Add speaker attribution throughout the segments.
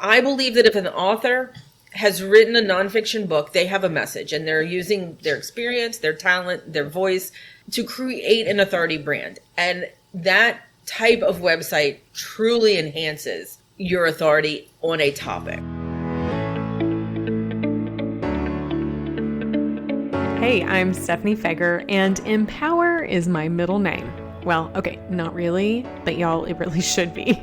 Speaker 1: I believe that if an author has written a nonfiction book, they have a message and they're using their experience, their talent, their voice to create an authority brand. And that type of website truly enhances your authority on a topic.
Speaker 2: Hey, I'm Stephanie Feger, and Empower is my middle name. Well, okay, not really, but y'all, it really should be.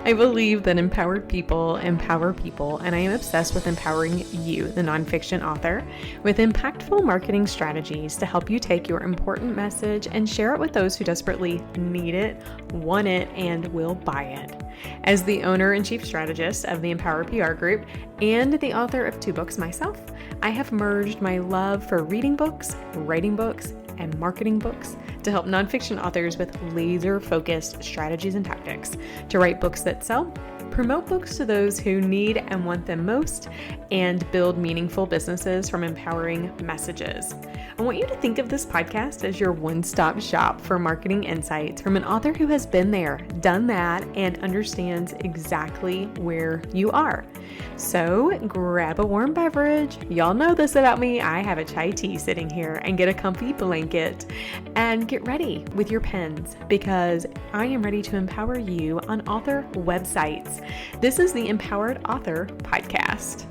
Speaker 2: I believe that empowered people empower people, and I am obsessed with empowering you, the nonfiction author, with impactful marketing strategies to help you take your important message and share it with those who desperately need it, want it, and will buy it. As the owner and chief strategist of the Empower PR Group and the author of 2 books myself, I have merged my love for reading books, writing books, and marketing books to help nonfiction authors with laser-focused strategies and tactics to write books that sell, promote books to those who need and want them most, and build meaningful businesses from empowering messages. I want you to think of this podcast as your one-stop shop for marketing insights from an author who has been there, done that, and understands exactly where you are. So grab a warm beverage. Y'all know this about me. I have a chai tea sitting here, and get a comfy blanket and get ready with your pens because I am ready to empower you on author websites. This is the Empowered Author Podcast.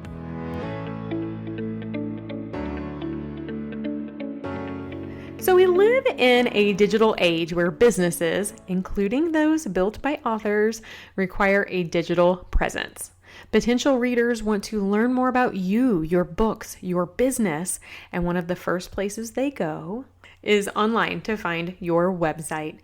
Speaker 2: So we live in a digital age where businesses, including those built by authors, require a digital presence. Potential readers want to learn more about you, your books, your business, and one of the first places they go is online to find your website.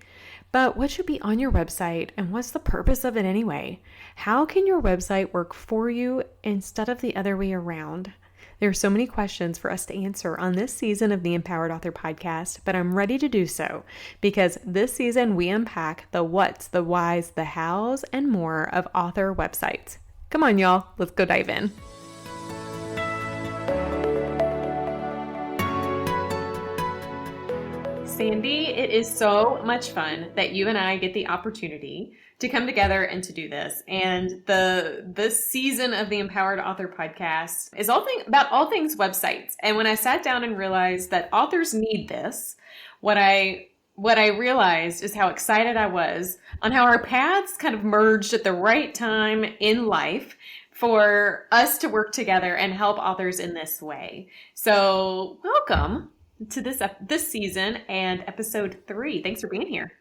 Speaker 2: But what should be on your website, and what's the purpose of it anyway? How can your website work for you instead of the other way around? There are so many questions for us to answer on this season of the Empowered Author Podcast, but I'm ready to do so because this season we unpack the what's, the whys, the hows, and more of author websites. Come on, y'all, let's go dive in. Sandy, it is so much fun that you and I get the opportunity to come together and to do this. And this season of the Empowered Author Podcast is about all things websites. And when I sat down and realized that authors need this, what I realized is how excited I was on how our paths kind of merged at the right time in life for us to work together and help authors in this way. So welcome to this season and episode 3. Thanks for being here.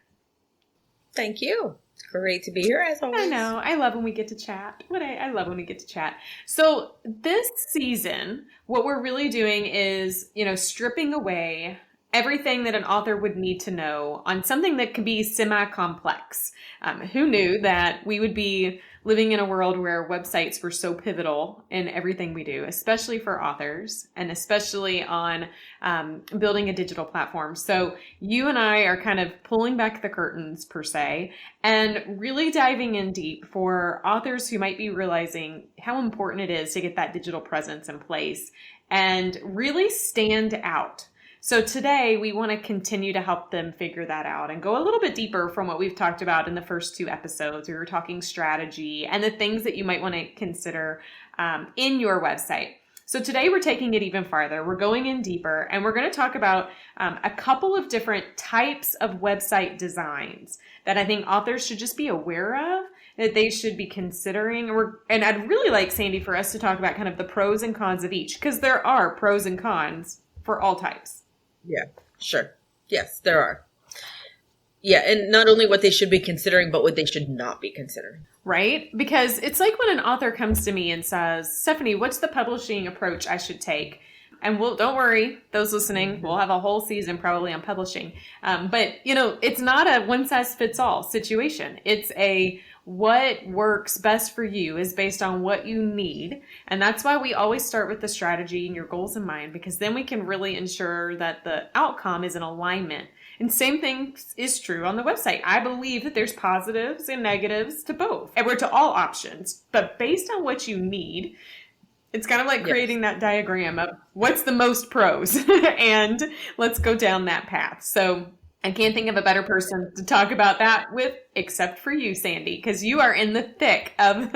Speaker 1: Thank you. It's great to be here as always.
Speaker 2: I know. I love when we get to chat. I love when we get to chat. So this season, what we're really doing is, stripping away everything that an author would need to know on something that can be semi-complex. Who knew that we would be living in a world where websites were so pivotal in everything we do, especially for authors and especially on building a digital platform. So you and I are kind of pulling back the curtains per se and really diving in deep for authors who might be realizing how important it is to get that digital presence in place and really stand out. So today we want to continue to help them figure that out and go a little bit deeper from what we've talked about in the first 2 episodes. We were talking strategy and the things that you might want to consider in your website. So today we're taking it even farther. We're going in deeper and we're going to talk about a couple of different types of website designs that I think authors should just be aware of, that they should be considering. And I'd really like, Sandy, for us to talk about kind of the pros and cons of each, because there are pros and cons for all types.
Speaker 1: Yeah, sure. Yes, there are. Yeah, and not only what they should be considering, but what they should not be considering.
Speaker 2: Right? Because it's like when an author comes to me and says, Stephanie, what's the publishing approach I should take? And don't worry, those listening, we'll have a whole season probably on publishing. But, it's not a one-size-fits-all situation. It's what works best for you is based on what you need. And that's why we always start with the strategy and your goals in mind, because then we can really ensure that the outcome is in alignment. And same thing is true on the website. I believe that there's positives and negatives to both, and we're to all options. But based on what you need, it's kind of like creating that diagram of what's the most pros, and let's go down that path. So I can't think of a better person to talk about that with, except for you, Sandy, because you are in the thick of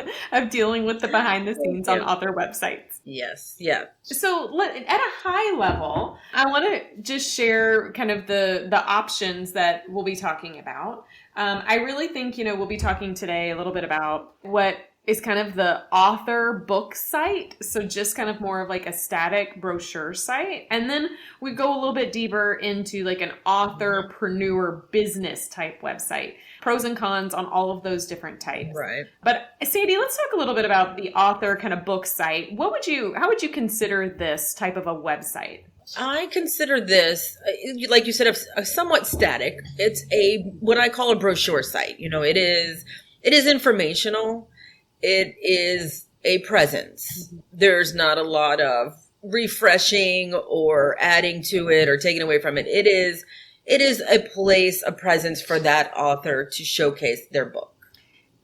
Speaker 2: dealing with the behind the scenes on author websites.
Speaker 1: Yes. Yeah.
Speaker 2: So at a high level, I want to just share kind of the options that we'll be talking about. I really think, we'll be talking today a little bit about what is kind of the author book site. So just kind of more of like a static brochure site. And then we go a little bit deeper into like an authorpreneur business type website. Pros and cons on all of those different types.
Speaker 1: Right.
Speaker 2: But Sandy, let's talk a little bit about the author kind of book site. How would you consider this type of a website?
Speaker 1: I consider this, like you said, a somewhat static. It's what I call a brochure site. It is informational. It is a presence. There's not a lot of refreshing or adding to it or taking away from it. It is a place, a presence for that author to showcase their book.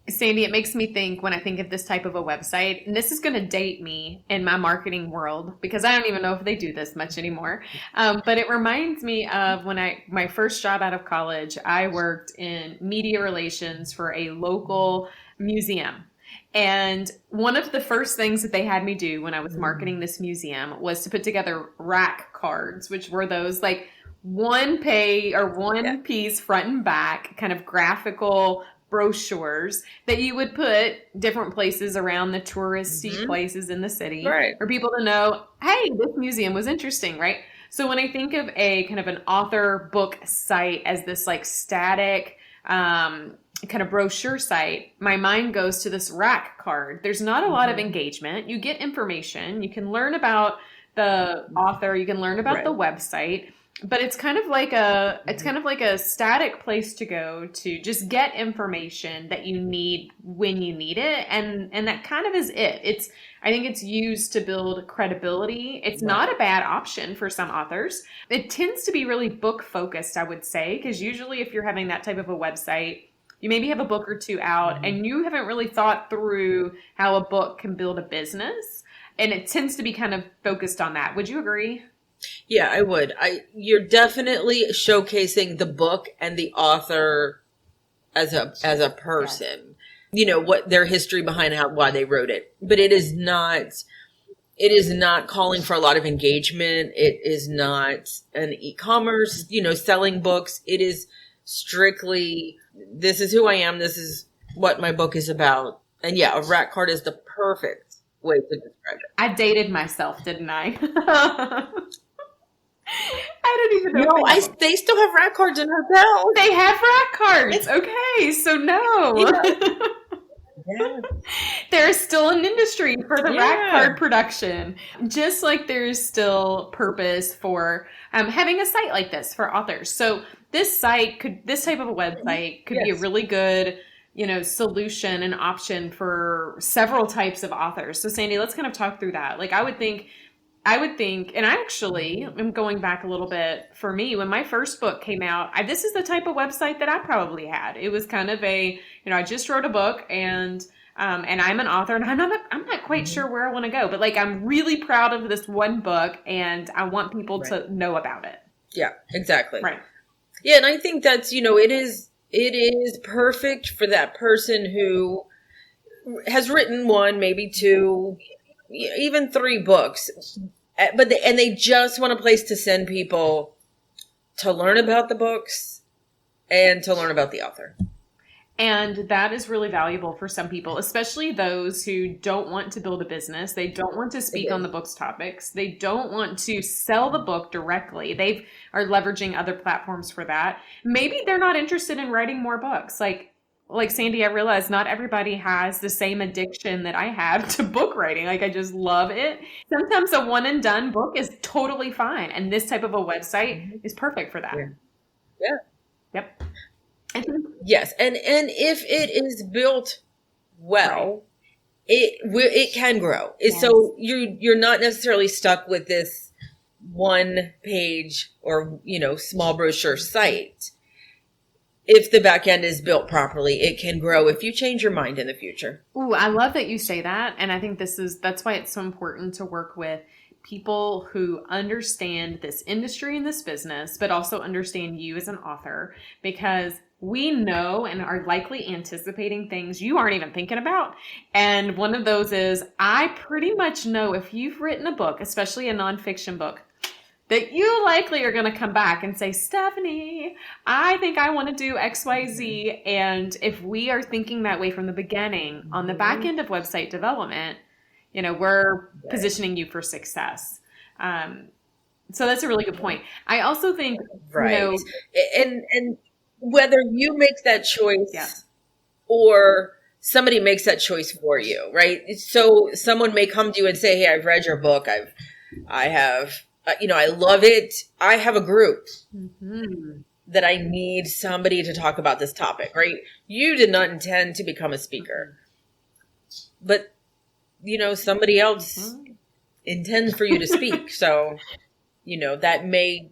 Speaker 2: Sandy, it makes me think when I think of this type of a website, and this is going to date me in my marketing world because I don't even know if they do this much anymore. But it reminds me of when my first job out of college, I worked in media relations for a local museum. And one of the first things that they had me do when I was marketing this museum was to put together rack cards, which were those like one piece front and back kind of graphical brochures that you would put different places around the touristy places in the city for people to know, hey, this museum was interesting, right? So when I think of a kind of an author book site as this like static kind of brochure site, my mind goes to this rack card. There's not a lot of engagement. You get information. You can learn about the author. You can learn about the website. But it's kind of like a static place to go to just get information that you need when you need it, and that kind of is it. I think it's used to build credibility. It's not a bad option for some authors. It tends to be really book focused, I would say, because usually if you're having that type of a website, you maybe have a book or two out and you haven't really thought through how a book can build a business, and it tends to be kind of focused on that. Would you agree?
Speaker 1: Yeah, I would. You're definitely showcasing the book and the author as a person. What their history behind why they wrote it. But it is not calling for a lot of engagement. It is not an e-commerce, selling books. It is strictly, this is who I am. This is what my book is about. And yeah, a rack card is the perfect way to describe it.
Speaker 2: I dated myself, didn't I? I don't even know.
Speaker 1: No, they still have rack cards in hotels.
Speaker 2: They have rack cards. Okay, so no.
Speaker 1: Yeah.
Speaker 2: There's still an industry for the rack card production. Just like there's still purpose for having a site like this for authors. So this type of a website could be a really good, solution and option for several types of authors. So Sandy, let's kind of talk through that. Like I would think, and actually, I'm going back a little bit for me, when my first book came out, this is the type of website that I probably had. It was kind of I just wrote a book and I'm an author and I'm not quite sure where I want to go, but like, I'm really proud of this one book and I want people to know about it.
Speaker 1: Yeah, exactly.
Speaker 2: Right.
Speaker 1: Yeah. And I think that's, it is perfect for that person who has written one, maybe two, even 3 books, but they just want a place to send people to learn about the books and to learn about the author.
Speaker 2: And that is really valuable for some people, especially those who don't want to build a business. They don't want to speak on the book's topics. They don't want to sell the book directly. They are leveraging other platforms for that. Maybe they're not interested in writing more books. Like Sandy, I realize not everybody has the same addiction that I have to book writing. Like I just love it. Sometimes a one and done book is totally fine. And this type of a website is perfect for that.
Speaker 1: Yeah.
Speaker 2: Yep.
Speaker 1: Yes. And if it is built well, it can grow. Yes. So you're not necessarily stuck with this one page or, small brochure site. If the back end is built properly, it can grow if you change your mind in the future.
Speaker 2: Ooh, I love that you say that. And I think that's why it's so important to work with people who understand this industry and this business, but also understand you as an author, because we know and are likely anticipating things you aren't even thinking about. And one of those is, I pretty much know if you've written a book, especially a nonfiction book, that you likely are going to come back and say, Stephanie, I think I want to do XYZ. And if we are thinking that way from the beginning, on the back end of website development, we're positioning you for success. So that's a really good point. I also think,
Speaker 1: right. And whether you make that choice or somebody makes that choice for you, right? So someone may come to you and say, hey, I've read your book. I have, I love it. I have a group that I need somebody to talk about this topic, right? You did not intend to become a speaker, but somebody else intends for you to speak. So, that may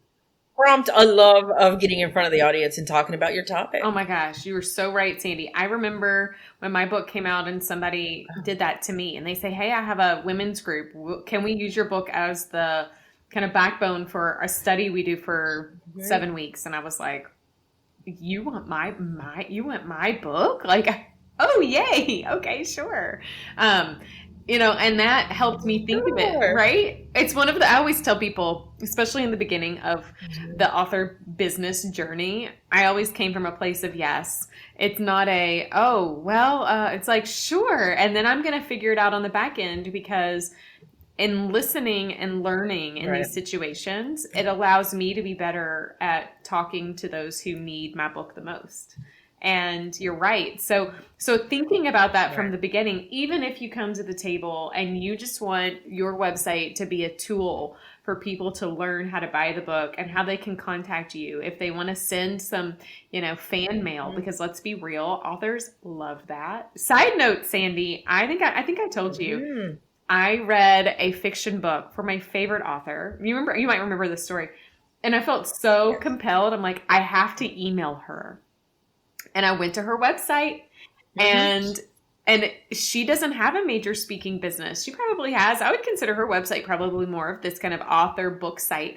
Speaker 1: prompt a love of getting in front of the audience and talking about your topic.
Speaker 2: Oh my gosh, you were so right, Sandy. I remember when my book came out and somebody did that to me and they say, hey, I have a women's group. Can we use your book as the kind of backbone for a study we do for 7 weeks? And I was like, you want my book? Like, oh, yay. Okay, sure. And that helped me think of it, right? It's one of the, I always tell people, especially in the beginning of the author business journey, I always came from a place of yes. It's not it's like, sure. And then I'm going to figure it out on the back end, because in listening and learning in these situations, it allows me to be better at talking to those who need my book the most. And you're right. So thinking about that from the beginning, even if you come to the table and you just want your website to be a tool for people to learn how to buy the book and how they can contact you if they want to send some, fan mail, because let's be real, authors love that. Side note, Sandy, I think I told you, I read a fiction book for my favorite author. You might remember this story. And I felt so compelled. I'm like, I have to email her. And I went to her website, and she doesn't have a major speaking business. She probably has. I would consider her website probably more of this kind of author book site.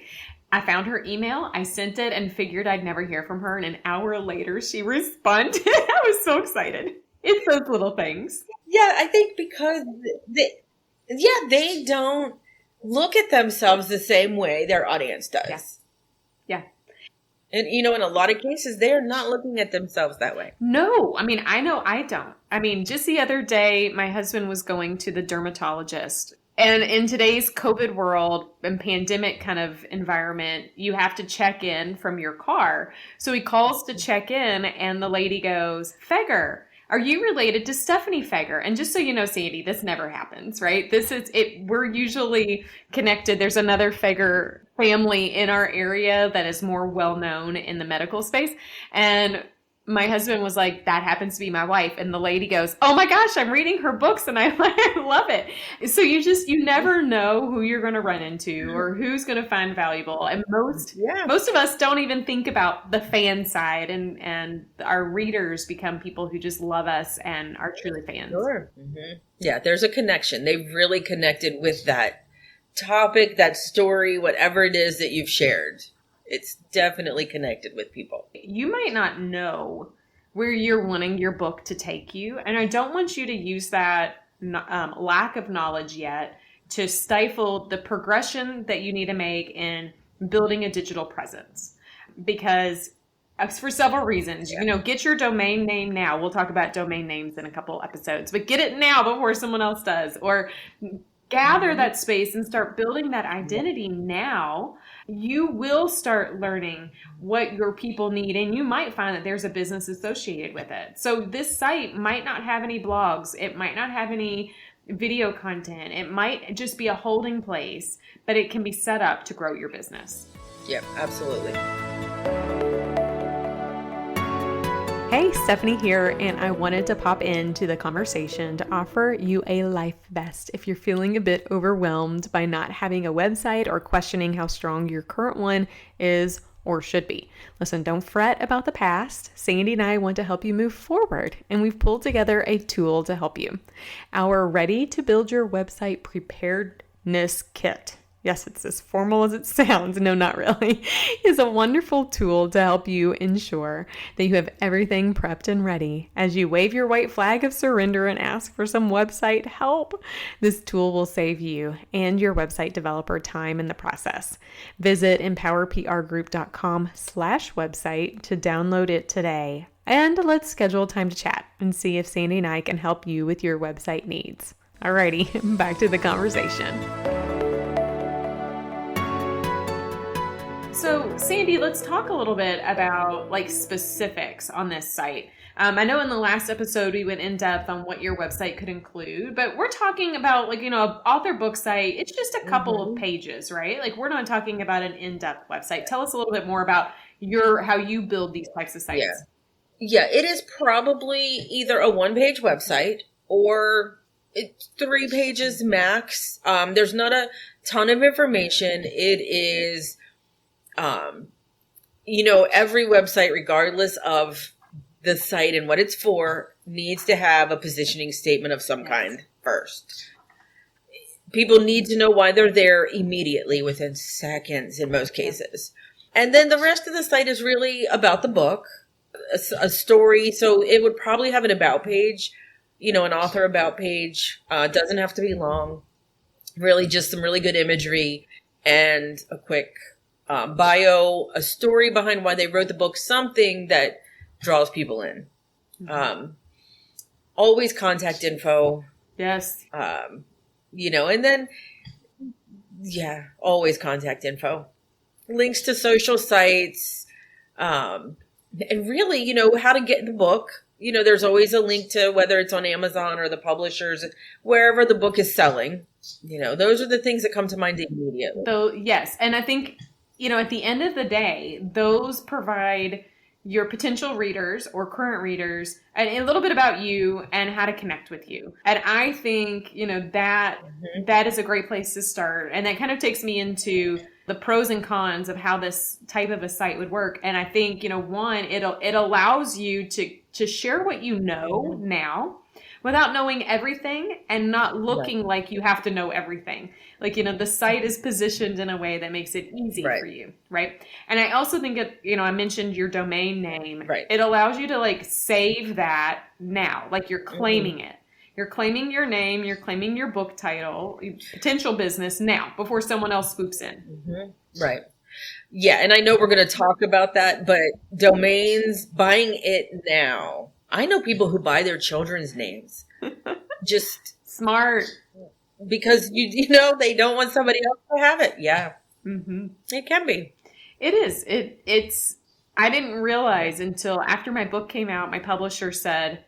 Speaker 2: I found her email. I sent it and figured I'd never hear from her. And an hour later, she responded. I was so excited. It's those little things.
Speaker 1: Yeah, I think because they don't look at themselves the same way their audience does.
Speaker 2: Yeah.
Speaker 1: And, in a lot of cases, they're not looking at themselves that way.
Speaker 2: No. I mean, I know I don't. I mean, just the other day, my husband was going to the dermatologist. And in today's COVID world and pandemic kind of environment, you have to check in from your car. So he calls to check in, and the lady goes, Feger, are you related to Stephanie Feger? And just so you know, Sandy, this never happens, right? This is it. We're usually connected. There's another Feger family in our area that is more well known in the medical space. And my husband was like, that happens to be my wife. And the lady goes, oh my gosh, I'm reading her books and I love it. So you never know who you're going to run into or who's going to find valuable. And most of us don't even think about the fan side, and our readers become people who just love us and are truly fans.
Speaker 1: Sure. Mm-hmm. Yeah, there's a connection. They've really connected with that topic, that story, whatever it is that you've shared. It's definitely connected with people.
Speaker 2: You might not know where you're wanting your book to take you. And I don't want you to use that lack of knowledge yet to stifle the progression that you need to make in building a digital presence. Because for several reasons, get your domain name now. We'll talk about domain names in a couple episodes, but get it now before someone else does. Or gather that space and start building that identity now. You will start learning what your people need, and you might find that there's a business associated with it. So this site might not have any blogs. It might not have any video content. It might just be a holding place, but it can be set up to grow your business.
Speaker 1: Yep, absolutely.
Speaker 2: Hey, Stephanie here, and I wanted to pop into the conversation to offer you a life vest if you're feeling a bit overwhelmed by not having a website or questioning how strong your current one is or should be. Listen, don't fret about the past. Sandy and I want to help you move forward, and we've pulled together a tool to help you. Our Ready to Build Your Website Preparedness Kit. yes, it's as formal as it sounds, no, not really, is a wonderful tool to help you ensure that you have everything prepped and ready as you wave your white flag of surrender and ask for some website help. This tool will save you and your website developer time in the process. Visit empowerprgroup.com/website to download it today. And let's schedule time to chat and see if Sandy and I can help you with your website needs. Alrighty, back to the conversation. So, Sandy, let's talk a little bit about like specifics on this site. I know in the last episode we went in depth on what your website could include, but we're talking about like, an author book site. It's just a couple of pages, right? Like we're not talking about an in-depth website. Tell us a little bit more about how you build these types of sites.
Speaker 1: Yeah, it is probably either a one-page website or 3 pages max. There's not a ton of information. It is, every website, regardless of the site and what it's for, needs to have a positioning statement of some kind first. People need to know why they're there immediately, within seconds in most cases. And then the rest of the site is really about the book. A story, so it would probably have an about page, an author about page. Doesn't have to be long. Really just some really good imagery and a quick bio, a story behind why they wrote the book, something that draws people in. Always contact info.
Speaker 2: Yes.
Speaker 1: And then, always contact info. Links to social sites. And really, how to get the book. There's always a link to whether it's on Amazon or the publishers, wherever the book is selling. Those are the things that come to mind immediately.
Speaker 2: So, yes. And I think, at the end of the day, those provide your potential readers or current readers a little bit about you and how to connect with you. And I think, that is a great place to start. And that kind of takes me into the pros and cons of how this type of a site would work. And I think, one, it allows you to share what you know now without knowing everything and not looking like you have to know everything. Like, the site is positioned in a way that makes it easy for you, right? And I also think I mentioned your domain name.
Speaker 1: Right.
Speaker 2: It allows you to like save that now, like you're claiming it. You're claiming your name, you're claiming your book title, potential business now before someone else swoops in.
Speaker 1: Right. Yeah, and I know we're going to talk about that, but domains, buying it now. I know people who buy their children's names. Just
Speaker 2: smart.
Speaker 1: Because, they don't want somebody else to have it. Yeah. It can be.
Speaker 2: It is. It's. I didn't realize until after my book came out, my publisher said,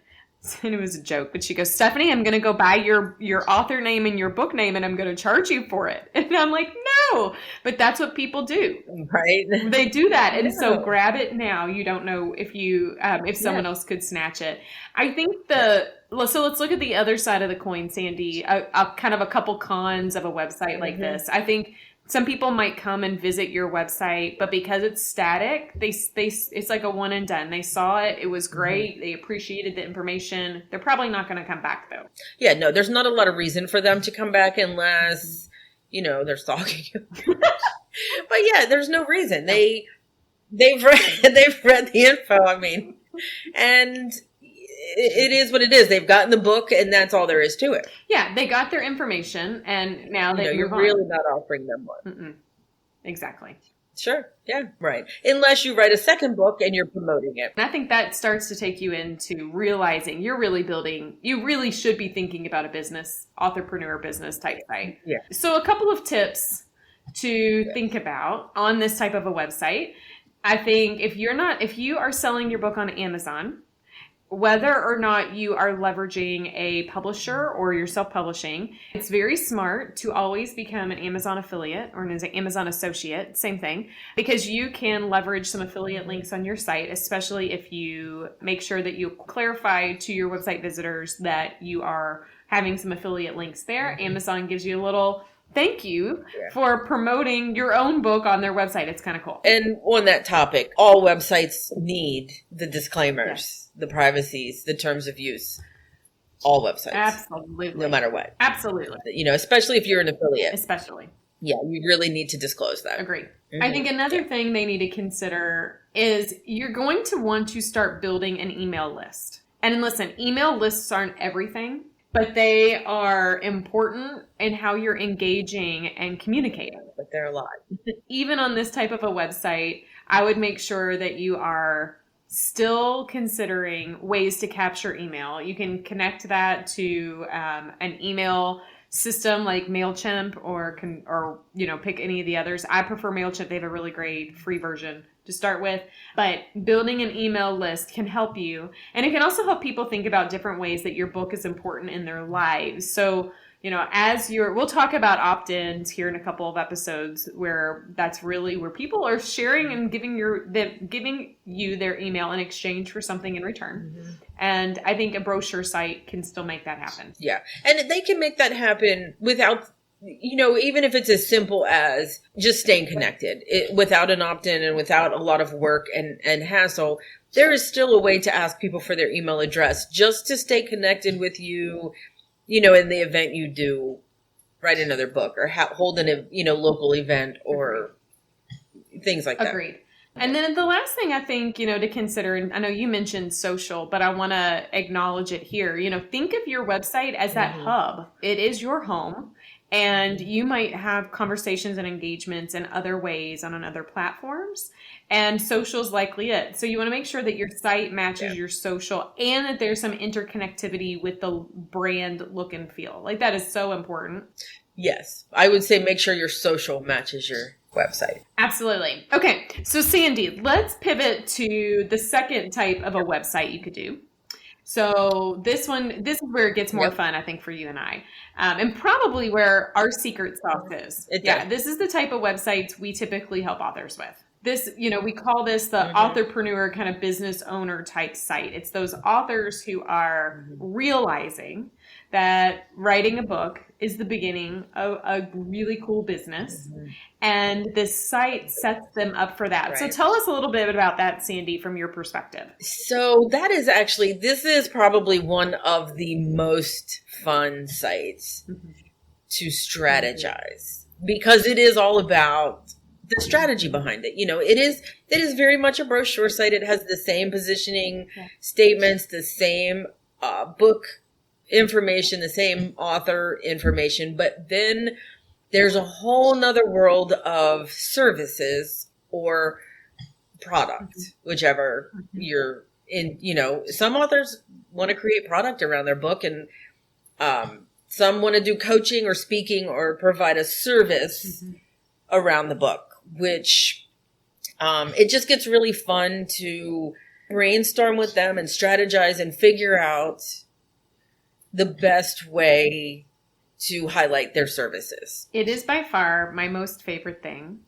Speaker 2: and it was a joke, but she goes, Stephanie, I'm going to go buy your author name and your book name and I'm going to charge you for it. And I'm like, no, but that's what people do.
Speaker 1: Right.
Speaker 2: They do that. And so grab it now. You don't know if someone else could snatch it. I think so let's look at the other side of the coin, Sandy, a kind of a couple cons of a website like this. I think some people might come and visit your website, but because it's static, it's like a one and done. They saw it. It was great. They appreciated the information. They're probably not going to come back though.
Speaker 1: Yeah, no, there's not a lot of reason for them to come back unless, they're stalking you. But yeah, there's no reason. They've read the info. And it is what it is. They've gotten the book, and that's all there is to it.
Speaker 2: Yeah, they got their information, and now
Speaker 1: you're really not offering them one.
Speaker 2: Exactly.
Speaker 1: Sure. Yeah. Right. Unless you write a second book and you're promoting it.
Speaker 2: And I think that starts to take you into realizing you really should be thinking about a business, authorpreneur business type site.
Speaker 1: Yeah.
Speaker 2: So a couple of tips to think about on this type of a website. I think if you are selling your book on Amazon, whether or not you are leveraging a publisher or you're self-publishing, it's very smart to always become an Amazon affiliate or an Amazon associate, same thing, because you can leverage some affiliate links on your site, especially if you make sure that you clarify to your website visitors that you are having some affiliate links there. Amazon gives you a little thank you for promoting your own book on their website. It's kind of cool.
Speaker 1: And on that topic, all websites need the disclaimers, the privacies, the terms of use. All websites.
Speaker 2: Absolutely.
Speaker 1: No matter what.
Speaker 2: Absolutely.
Speaker 1: Especially if you're an affiliate.
Speaker 2: Especially.
Speaker 1: Yeah, you really need to disclose that.
Speaker 2: Agreed. I think another thing they need to consider is you're going to want to start building an email list. And listen, email lists aren't everything, but they are important in how you're engaging and communicating.
Speaker 1: But they're a lot.
Speaker 2: Even on this type of a website, I would make sure that you are still considering ways to capture email. You can connect that to an email system like MailChimp or pick any of the others. I prefer MailChimp. They have a really great free version to start with, but building an email list can help you. And it can also help people think about different ways that your book is important in their lives. So, we'll talk about opt-ins here in a couple of episodes where that's really where people are sharing and giving you their email in exchange for something in return. Mm-hmm. And I think a brochure site can still make that happen.
Speaker 1: Yeah. And they can make that happen without, even if it's as simple as just staying connected without an opt-in and without a lot of work and hassle. There is still a way to ask people for their email address just to stay connected with you. In the event you do write another book or hold an, local event or things like that.
Speaker 2: Agreed. And then the last thing I think, to consider, and I know you mentioned social, but I want to acknowledge it here. Think of your website as that hub. It is your home. And you might have conversations and engagements in other ways on other platforms. And social is likely it. So you want to make sure that your site matches your social and that there's some interconnectivity with the brand look and feel. Like that is so important.
Speaker 1: Yes. I would say make sure your social matches your website.
Speaker 2: Absolutely. Okay. So Sandy, let's pivot to the second type of a website you could do. So this is where it gets more fun, I think, for you and I. And probably where our secret sauce is. This is the type of websites we typically help authors with. This, we call this the authorpreneur kind of business owner type site. It's those authors who are realizing that writing a book is the beginning of a really cool business. And this site sets them up for that. Right. So tell us a little bit about that, Sandy, from your perspective.
Speaker 1: So this is probably one of the most fun sites to strategize because it is all about the strategy behind it. It is very much a brochure site. It has the same positioning statements, the same book information, the same author information, but then there's a whole nother world of services or product, whichever you're in. Some authors want to create product around their book, and some want to do coaching or speaking or provide a service around the book, which it just gets really fun to brainstorm with them and strategize and figure out the best way to highlight their services.
Speaker 2: It is by far my most favorite thing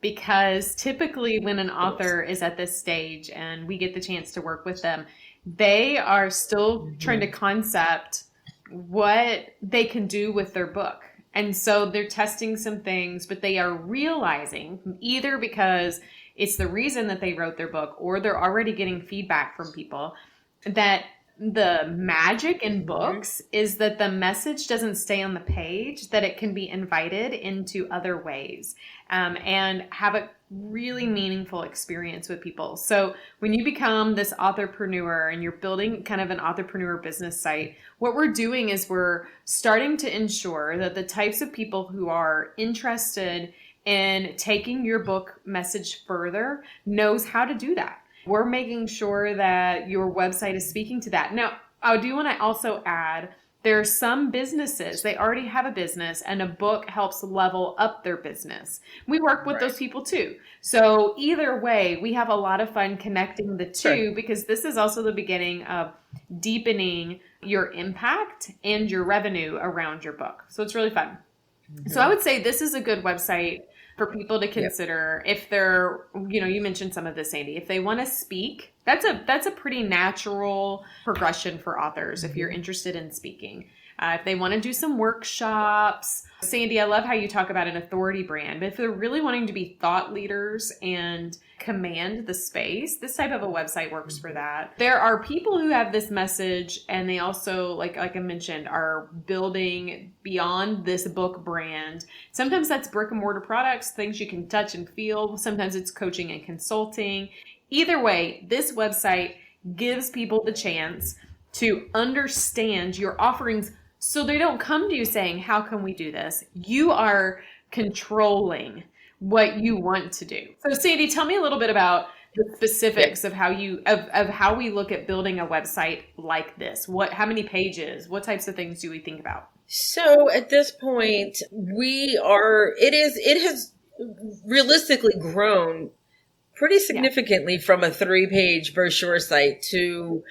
Speaker 2: because typically when an author is at this stage and we get the chance to work with them, they are still trying to concept what they can do with their book. And so they're testing some things, but they are realizing either because it's the reason that they wrote their book or they're already getting feedback from people that the magic in books is that the message doesn't stay on the page, that it can be invited into other ways and have a really meaningful experience with people. So when you become this authorpreneur and you're building kind of an authorpreneur business site, what we're doing is we're starting to ensure that the types of people who are interested in taking your book message further knows how to do that. We're making sure that your website is speaking to that. Now, I do want to also add, there are some businesses, they already have a business and a book helps level up their business. We work with those people too. So either way, we have a lot of fun connecting the two because this is also the beginning of deepening your impact and your revenue around your book. So it's really fun. So I would say this is a good website for people to consider if they're, you mentioned some of this, Sandy, if they want to speak, that's a pretty natural progression for authors if you're interested in speaking. if they want to do some workshops. Sandy, I love how you talk about an authority brand, but if they're really wanting to be thought leaders and command the space, this type of a website works for that. There are people who have this message, and they also, like I mentioned, are building beyond this book brand. Sometimes that's brick and mortar products, things you can touch and feel. Sometimes it's coaching and consulting. Either way, this website gives people the chance to understand your offerings, so they don't come to you saying, how can we do this? You are controlling what you want to do. So Sandy, tell me a little bit about the specifics of how how we look at building a website like this. How many pages, what types of things do we think about?
Speaker 1: So at this point, it has realistically grown pretty significantly from a 3-page brochure site to,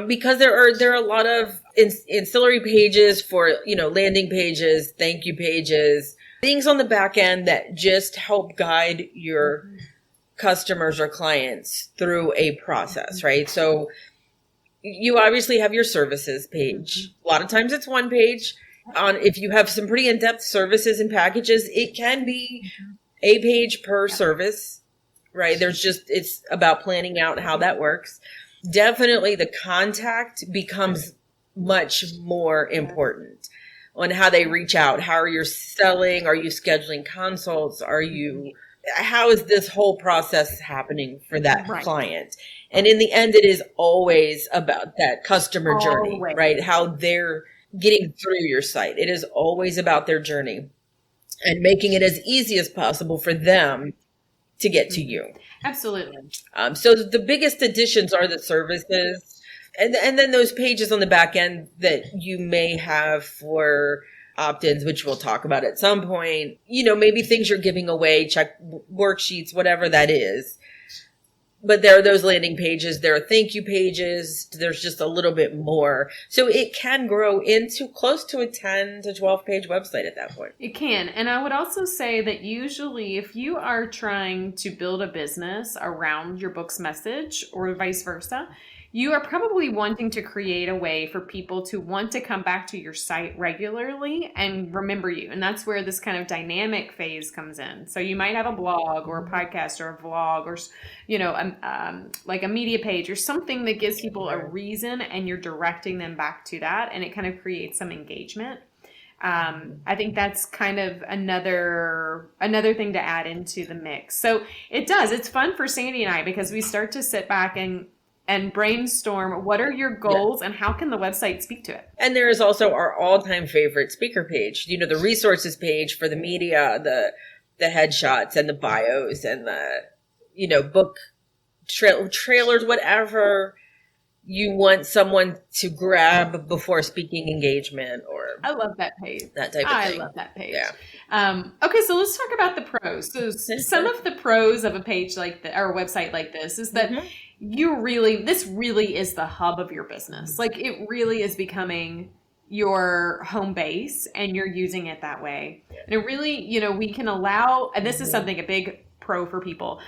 Speaker 1: because there are a lot of ancillary pages for, landing pages, thank you pages, things on the back end that just help guide your customers or clients through a process, right? So you obviously have your services page. A lot of times it's one page. If you have some pretty in-depth services and packages, it can be a page per service, right? It's about planning out how that works. Definitely the contact becomes much more important on how they reach out. How are you selling? Are you scheduling consults? How is this whole process happening for that client? And in the end, it is always about that customer journey, right? How they're getting through your site. It is always about their journey and making it as easy as possible for them to get to you.
Speaker 2: Absolutely.
Speaker 1: So the biggest additions are the services. And then those pages on the back end that you may have for opt-ins, which we'll talk about at some point, maybe things you're giving away, check worksheets, whatever that is. But there are those landing pages, there are thank you pages, there's just a little bit more. So it can grow into close to a 10 to 12 page website at that point.
Speaker 2: It can. And I would also say that usually if you are trying to build a business around your book's message or vice versa, you are probably wanting to create a way for people to want to come back to your site regularly and remember you. And that's where this kind of dynamic phase comes in. So you might have a blog or a podcast or a vlog or, like a media page or something that gives people a reason, and you're directing them back to that, and it kind of creates some engagement. I think that's kind of another thing to add into the mix. So it's fun for Sandy and I, because we start to sit back and brainstorm what are your goals and how can the website speak to it. And
Speaker 1: there is also our all-time favorite speaker page, the resources page for the media, the headshots and the bios and the, book trailers, whatever you want someone to grab before speaking engagement, or
Speaker 2: I love that page.
Speaker 1: That type of thing.
Speaker 2: I love that page.
Speaker 1: Yeah.
Speaker 2: Okay, so let's talk about the pros. So some of the pros of a page like or a website like this is that this really is the hub of your business. Like, it really is becoming your home base, and you're using it that way. And it really, we can allow, and this is something, a big pro for people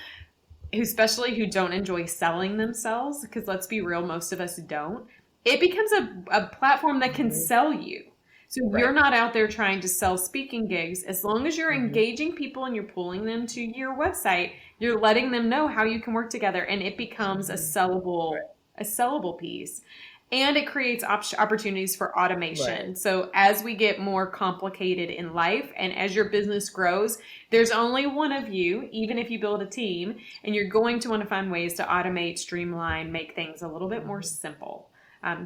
Speaker 2: especially who don't enjoy selling themselves, because let's be real, most of us don't. It becomes a platform that can sell you. So you're not out there trying to sell speaking gigs. As long as you're engaging people and you're pulling them to your website, you're letting them know how you can work together, and it becomes a sellable piece. And it creates opportunities for automation. Right. So as we get more complicated in life, and as your business grows, there's only one of you, even if you build a team, and you're going to want to find ways to automate, streamline, make things a little bit more simple.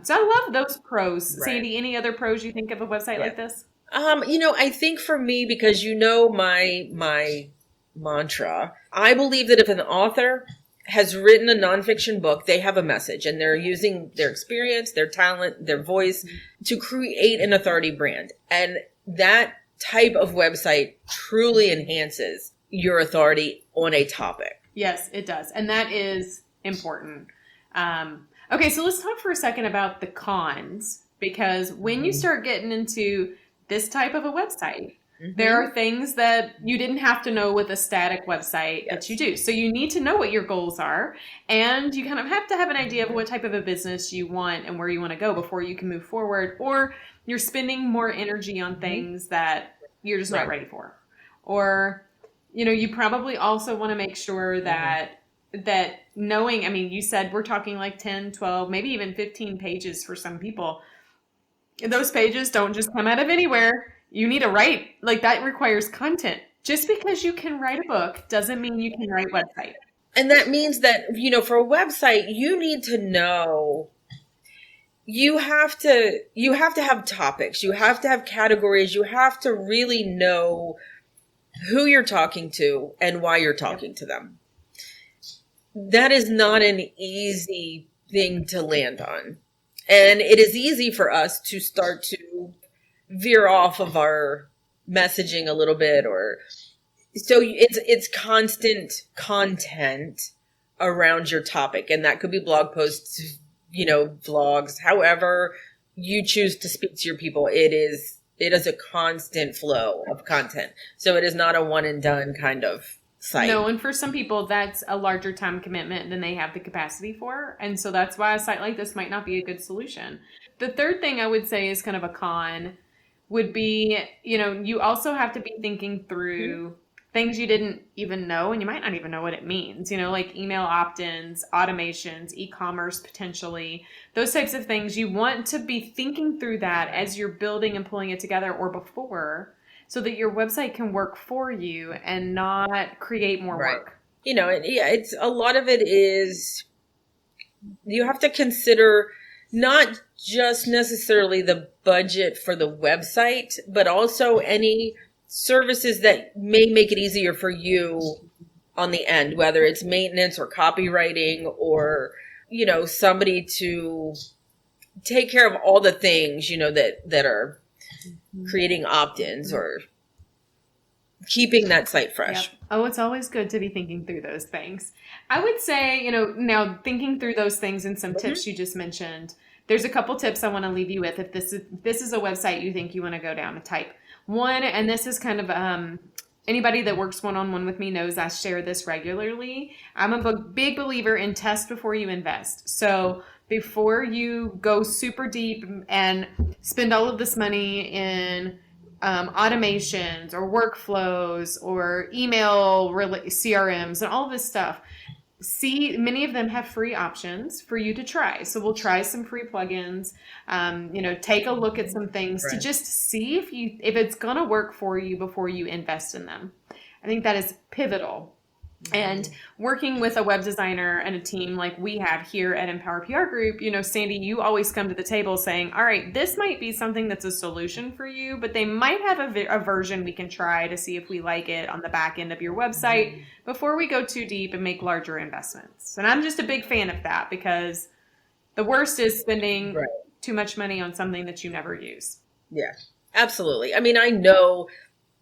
Speaker 2: So I love those pros. Right. Sandy, any other pros you think of a website like this?
Speaker 1: I think for me, because my mantra, I believe that if an author has written a nonfiction book, they have a message, and they're using their experience, their talent, their voice to create an authority brand. And that type of website truly enhances your authority on a topic.
Speaker 2: Yes, it does. And that is important. Okay, so let's talk for a second about the cons, because when you start getting into this type of a website, There are things that you didn't have to know with a static website that you do. So you need to know what your goals are, and you kind of have to have an idea of what type of a business you want and where you want to go before you can move forward, or you're spending more energy on things that you're just not ready for. Or, you probably also want to make sure that knowing, I mean, you said we're talking like 10, 12, maybe even 15 pages for some people. Those pages don't just come out of anywhere. You need to write, like that requires content. Just because you can write a book doesn't mean you can write a website.
Speaker 1: And that means that, for a website, you need to know, you have to have topics, you have to have categories, you have to really know who you're talking to and why you're talking to them. That is not an easy thing to land on. And it is easy for us to start to veer off of our messaging a little bit, or so it's constant content around your topic. And that could be blog posts, vlogs, however you choose to speak to your people. It is a constant flow of content. So it is not a one and done kind of site.
Speaker 2: No, and for some people, that's a larger time commitment than they have the capacity for. And so that's why a site like this might not be a good solution. The third thing I would say is kind of a con would be, you also have to be thinking through things you didn't even know, and you might not even know what it means, like email opt-ins, automations, e-commerce potentially, those types of things. You want to be thinking through that as you're building and pulling it together or before, so that your website can work for you and not create more work.
Speaker 1: It's a lot of it is you have to consider not just necessarily the budget for the website, but also any services that may make it easier for you on the end, whether it's maintenance or copywriting or, somebody to take care of all the things, that are creating opt-ins or keeping that site fresh.
Speaker 2: Yep. Oh, it's always good to be thinking through those things. I would say, now thinking through those things and some tips you just mentioned, there's a couple tips I want to leave you with. If this is a website you think you want to go down a type. One, and this is kind of, anybody that works one-on-one with me knows I share this regularly. I'm a big believer in test before you invest. So before you go super deep and spend all of this money in automations or workflows or email CRMs and all of this stuff, many of them have free options for you to try. So we'll try some free plugins, take a look at some things to just see if it's going to work for you before you invest in them. I think that is pivotal. And working with a web designer and a team like we have here at Empower PR Group, Sandy, you always come to the table saying, all right, this might be something that's a solution for you, but they might have a version we can try to see if we like it on the back end of your website before we go too deep and make larger investments. And I'm just a big fan of that, because the worst is spending too much money on something that you never use. Yeah, absolutely. I mean, I know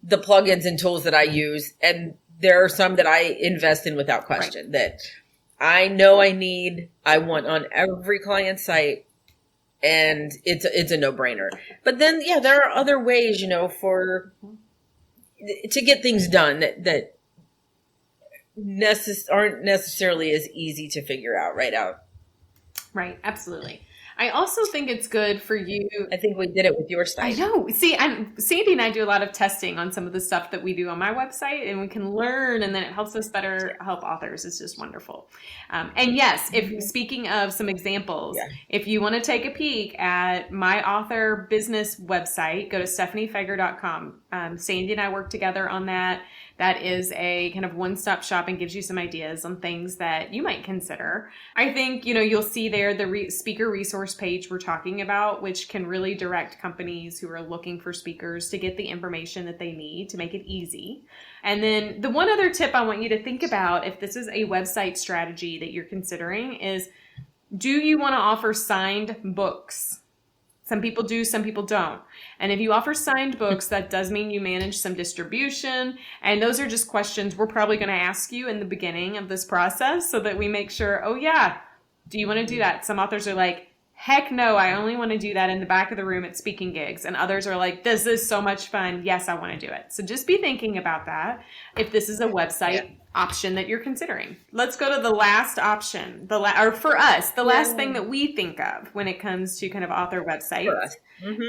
Speaker 2: the plugins and tools that I use, and there are some that I invest in without question that I know I want on every client site, and it's a no-brainer. But then, there are other ways, to get things done that aren't necessarily as easy to figure out right out. Right. Absolutely. I also think it's good for you. I think we did it with your site. I know. See, Sandy and I do a lot of testing on some of the stuff that we do on my website, and we can learn, and then it helps us better help authors. It's just wonderful. And yes, speaking of some examples, if you want to take a peek at my author business website, go to stephaniefeger.com. Sandy and I work together on that. That is a kind of one-stop shop and gives you some ideas on things that you might consider. I think, you'll see there the speaker resource page we're talking about, which can really direct companies who are looking for speakers to get the information that they need to make it easy. And then the one other tip I want you to think about, if this is a website strategy that you're considering, is do you want to offer signed books? Some people do, some people don't. And if you offer signed books, that does mean you manage some distribution. And those are just questions we're probably going to ask you in the beginning of this process so that we make sure, do you want to do that? Some authors are like, heck no, I only want to do that in the back of the room at speaking gigs. And others are like, this is so much fun. Yes, I want to do it. So just be thinking about that if this is a website option that you're considering. Let's go to the last option, or for us, the last thing that we think of when it comes to kind of author websites.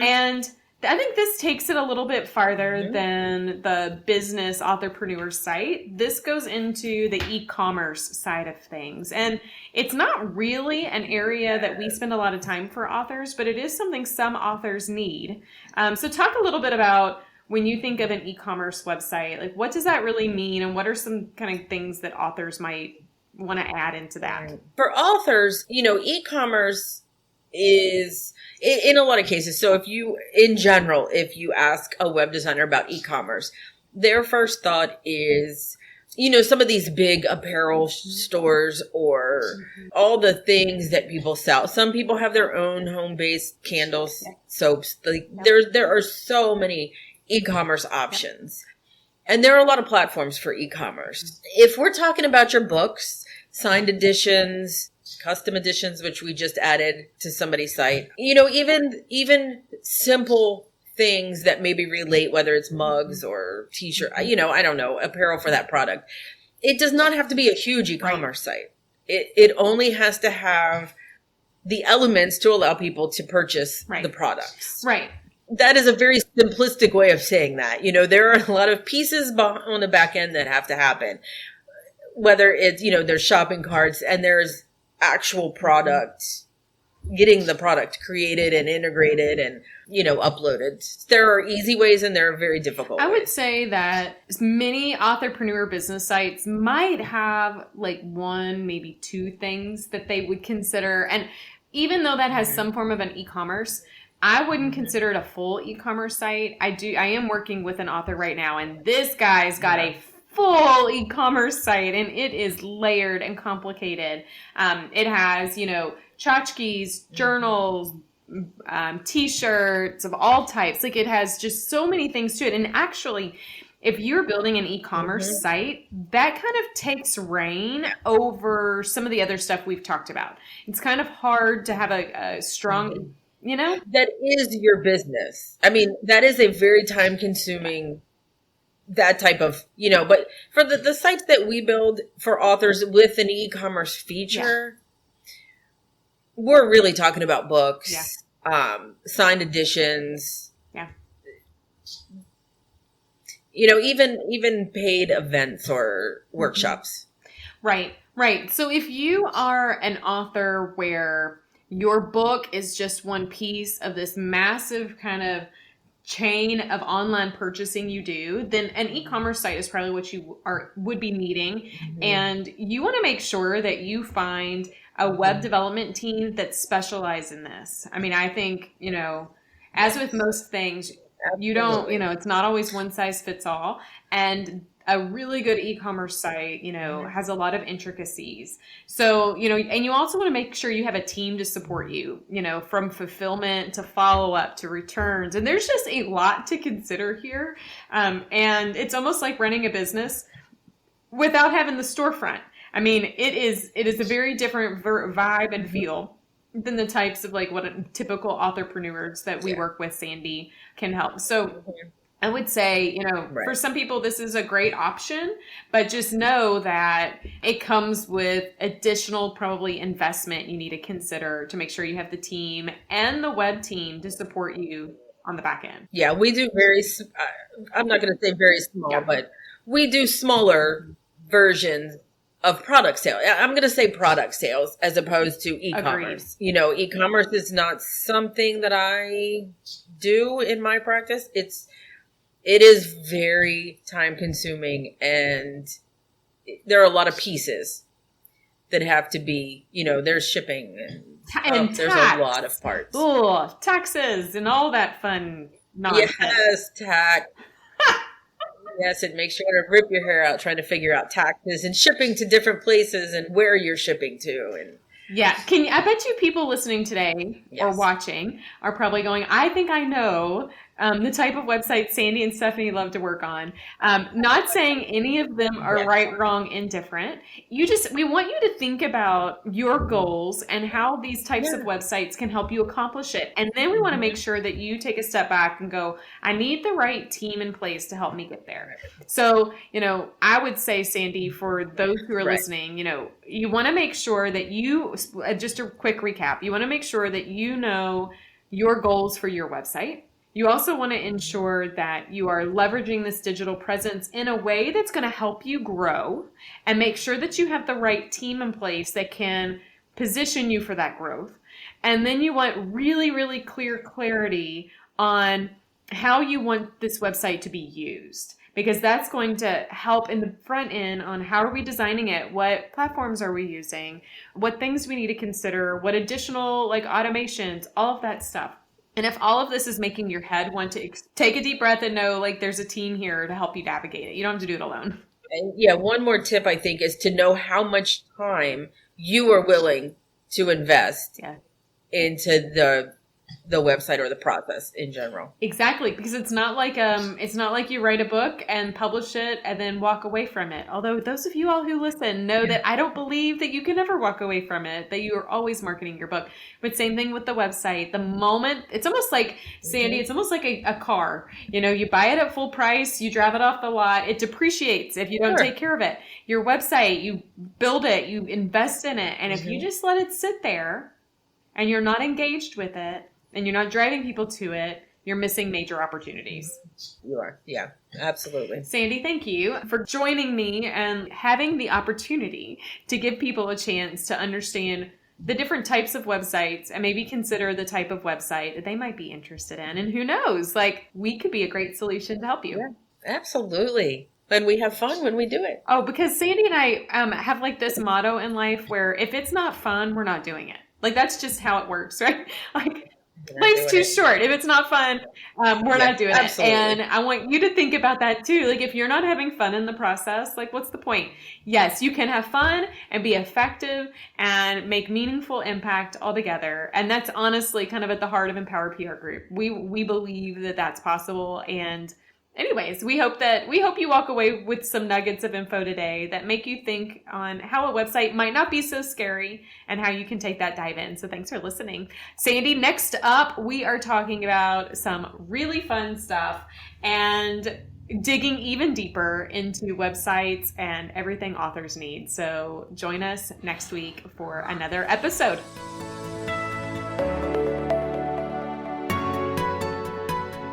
Speaker 2: And I think this takes it a little bit farther than the business authorpreneur site. This goes into the e-commerce side of things. And it's not really an area that we spend a lot of time for authors, but it is something some authors need. So talk a little bit about when you think of an e-commerce website, like what does that really mean? And what are some kind of things that authors might want to add into that?
Speaker 1: For authors, e-commerce is in a lot of cases. So if you ask a web designer about e-commerce, their first thought is, some of these big apparel stores or all the things that people sell. Some people have their own home-based candles, soaps. There are so many e-commerce options. And there are a lot of platforms for e-commerce. If we're talking about your books, signed editions, custom editions, which we just added to somebody's site, even simple things that maybe relate, whether it's mugs or t-shirt, I don't know, apparel for that product. It does not have to be a huge e-commerce site. It only has to have the elements to allow people to purchase the products.
Speaker 2: Right.
Speaker 1: That is a very simplistic way of saying that. There are a lot of pieces on the back end that have to happen. Whether it's, there's shopping carts and there's actual product, getting the product created and integrated and, uploaded. There are easy ways and there are very difficult ways.
Speaker 2: I would say that many authorpreneur business sites might have like one, maybe two things that they would consider. And even though that has some form of an e-commerce, I wouldn't consider it a full e-commerce site. I am working with an author right now, and this guy's got a full e-commerce site, and it is layered and complicated. It has, tchotchkes, journals, t-shirts of all types. Like, it has just so many things to it. And actually, if you're building an e-commerce site, that kind of takes reign over some of the other stuff we've talked about. It's kind of hard to have a strong,
Speaker 1: That is your business. I mean, that is a very time consuming, that type of, but for the sites that we build for authors with an e-commerce feature, we're really talking about books, signed editions, even paid events or workshops.
Speaker 2: Right. So if you are an author where your book is just one piece of this massive kind of chain of online purchasing you do, then an e-commerce site is probably what you would be needing. And you want to make sure that you find a web development team that specializes in this. I mean, I think, as with most things, you don't, it's not always one size fits all. And a really good e-commerce site, has a lot of intricacies. So, and you also want to make sure you have a team to support you, from fulfillment to follow-up to returns. And there's just a lot to consider here. And it's almost like running a business without having the storefront. I mean, it is a very different vibe and feel than the types of like what typical authorpreneurs that we work with, Sandy, can help. So I would say, for some people, this is a great option, but just know that it comes with additional probably investment you need to consider to make sure you have the team and the web team to support you on the back end.
Speaker 1: Yeah, we do I'm not going to say very small, but we do smaller versions of product sales. I'm going to say product sales as opposed to e-commerce. Agreed. E-commerce is not something that I do in my practice. It is very time consuming, and there are a lot of pieces that have to be, there's shipping and there's a lot of parts.
Speaker 2: Oh, taxes and all that fun nonsense.
Speaker 1: Yes, tax. Yes, it makes you want to rip your hair out trying to figure out taxes and shipping to different places and where you're shipping to. And
Speaker 2: yeah. I bet you people listening today or watching are probably going, I think I know the type of website Sandy and Stephanie love to work on. Not saying any of them are right, wrong, indifferent. We want you to think about your goals and how these types of websites can help you accomplish it. And then we want to make sure that you take a step back and go, I need the right team in place to help me get there. So, I would say, Sandy, for those who are listening, you want to make sure that just a quick recap, you want to make sure that you know your goals for your website. You also want to ensure that you are leveraging this digital presence in a way that's going to help you grow, and make sure that you have the right team in place that can position you for that growth. And then you want really, really clear clarity on how you want this website to be used, because that's going to help in the front end on how are we designing it, what platforms are we using, what things we need to consider, what additional automations, all of that stuff. And if all of this is making your head want to take a deep breath and know there's a team here to help you navigate it. You don't have to do it alone.
Speaker 1: And one more tip I think is to know how much time you are willing to invest into the website or the process in general.
Speaker 2: Exactly, because it's not like you write a book and publish it and then walk away from it. Although those of you all who listen know that I don't believe that you can ever walk away from it, that you are always marketing your book. But same thing with the website. The moment, it's almost like, Sandy, it's almost like a car. You buy it at full price, you drive it off the lot, it depreciates if you don't take care of it. Your website, you build it, you invest in it, and if you just let it sit there and you're not engaged with it, and you're not driving people to it, you're missing major opportunities.
Speaker 1: You are. Yeah, absolutely.
Speaker 2: Sandy, thank you for joining me and having the opportunity to give people a chance to understand the different types of websites and maybe consider the type of website that they might be interested in. And who knows, we could be a great solution to help you.
Speaker 1: Yeah, absolutely. And we have fun when we do it.
Speaker 2: Oh, because Sandy and I have this motto in life where if it's not fun, we're not doing it. That's just how it works, right? Life's too short. If it's not fun, we're not doing it. And I want you to think about that too. If you're not having fun in the process, what's the point? Yes, you can have fun and be effective and make meaningful impact altogether. And that's honestly kind of at the heart of Empower PR Group. We believe that that's possible. And anyways, we hope you walk away with some nuggets of info today that make you think on how a website might not be so scary and how you can take that dive in. So thanks for listening. Sandy, next up, we are talking about some really fun stuff and digging even deeper into websites and everything authors need. So join us next week for another episode.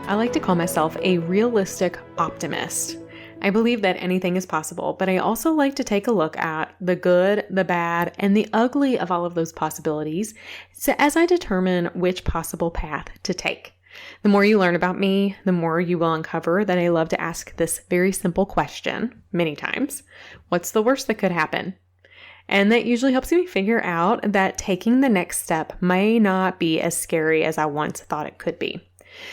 Speaker 2: I like to call myself a realistic optimist. I believe that anything is possible, but I also like to take a look at the good, the bad, and the ugly of all of those possibilities as I determine which possible path to take. The more you learn about me, the more you will uncover that I love to ask this very simple question, many times: what's the worst that could happen? And that usually helps me figure out that taking the next step may not be as scary as I once thought it could be.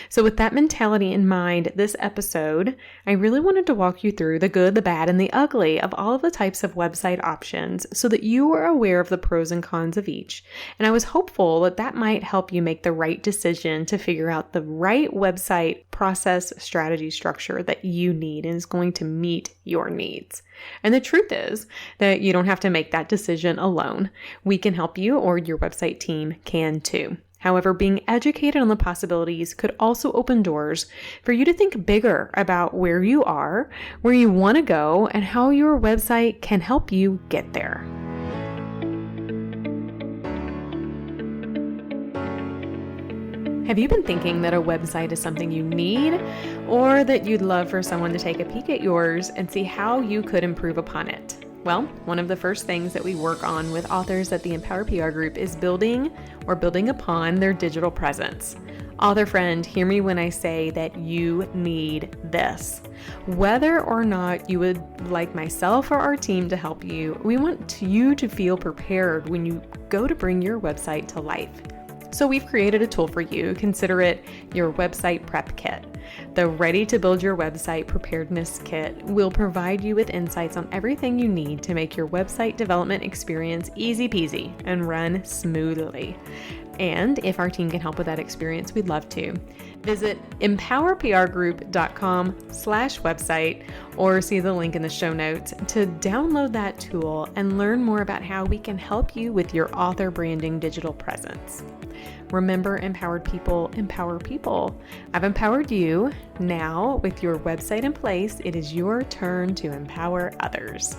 Speaker 2: So with that mentality in mind, this episode, I really wanted to walk you through the good, the bad, and the ugly of all of the types of website options so that you are aware of the pros and cons of each. And I was hopeful that that might help you make the right decision to figure out the right website process, strategy, structure that you need and is going to meet your needs. And the truth is that you don't have to make that decision alone. We can help you, or your website team can too. However, being educated on the possibilities could also open doors for you to think bigger about where you are, where you want to go, and how your website can help you get there. Have you been thinking that a website is something you need, or that you'd love for someone to take a peek at yours and see how you could improve upon it? Well, one of the first things that we work on with authors at the Empower PR Group is building upon their digital presence. Author friend, hear me when I say that you need this. Whether or not you would like myself or our team to help you, we want you to feel prepared when you go to bring your website to life. So we've created a tool for you. Consider it your website prep kit. The Ready to Build Your Website Preparedness Kit will provide you with insights on everything you need to make your website development experience easy peasy and run smoothly. And if our team can help with that experience, we'd love to. Visit empowerprgroup.com/website or see the link in the show notes to download that tool and learn more about how we can help you with your author branding digital presence. Remember, empowered people empower people. I've empowered you. Now, with your website in place, it is your turn to empower others.